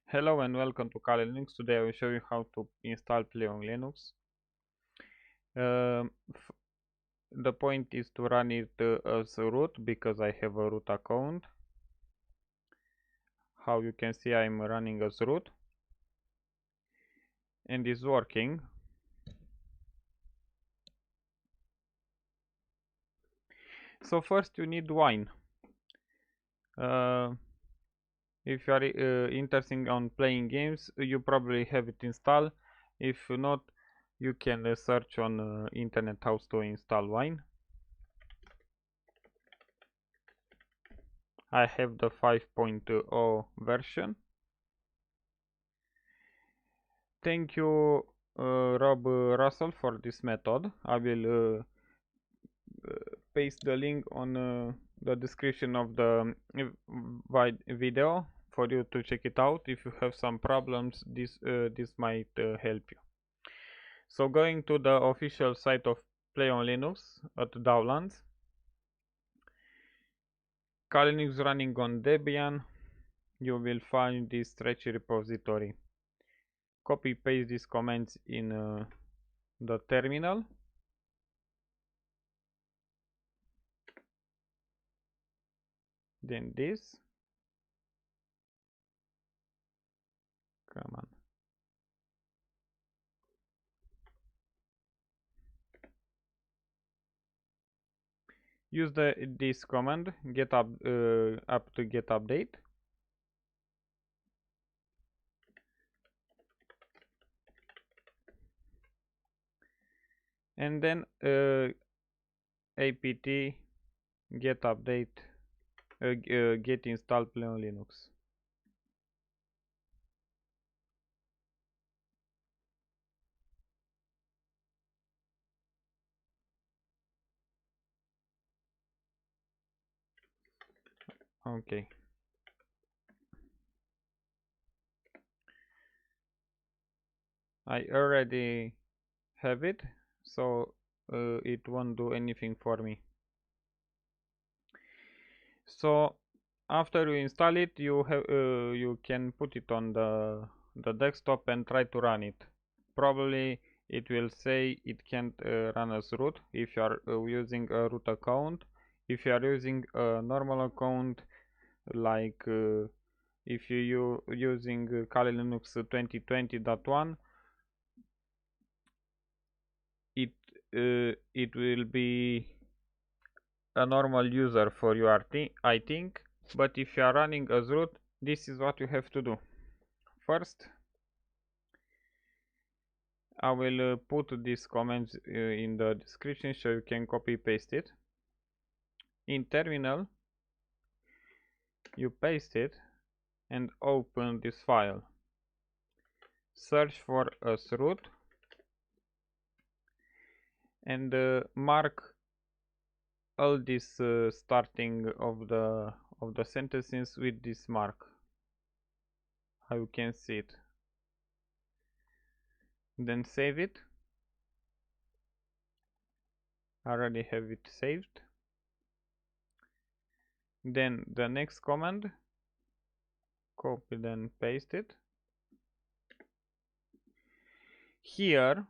Hello and welcome to PlayOnLinux. Today I will show you how to install PlayOnLinux. The point is to run it as root because I have a root account. How you can see, I'm running as root and it's working. So first you need wine. If you are interested on playing games, you probably have it installed. If not, you can search on internet how to install wine. I have the 5.0 version. Thank you, Rob Russell, for this method. I will paste the link on the description of the video for you to check it out. If you have some problems, this might help you. So going to the official site of PlayOnLinux at Downloads, Linux running on Debian, you will find this stretchy repository. Copy paste these comments in the terminal. Then this, come on, use this command get apt-get update, and then apt-get update get install PlayOnLinux. Okay. I already have it, so it won't do anything for me. So after you install it, you can put it on the desktop and try to run it. Probably it will say it can't run as root if you are using a root account. If you are using a normal account, like if you using Kali Linux 2020.1, it will be a normal user for you, I think. But if you are running as root, this is what you have to do. First, I will put these comments in the description so you can copy paste it. In terminal, you paste it and open this file. Search for as root and mark all this starting of the sentences with this mark. How you can see it. Then save it. I already have it saved. Then the next command, copy then paste it. Here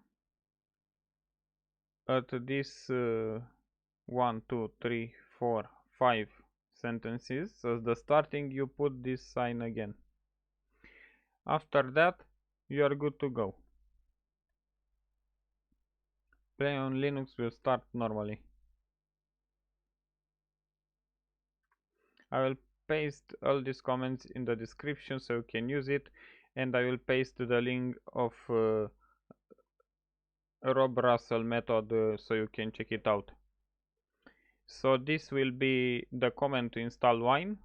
at this 1, 2, 3, 4, 5 sentences as the starting, you put this sign again. After that, you are good to go. PlayOnLinux will start normally. I will paste all these comments in the description so you can use it, and I will paste the link of Rob Russell method so you can check it out. So this will be the command to install wine,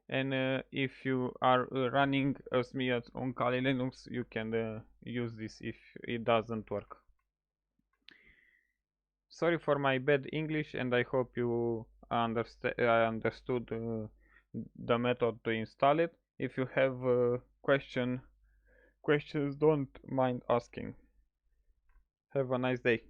and if you are running as me on Kali Linux, you can use this if it doesn't work. Sorry for my bad English, and I hope you understood the method to install it. If you have questions, don't mind asking. Have a nice day.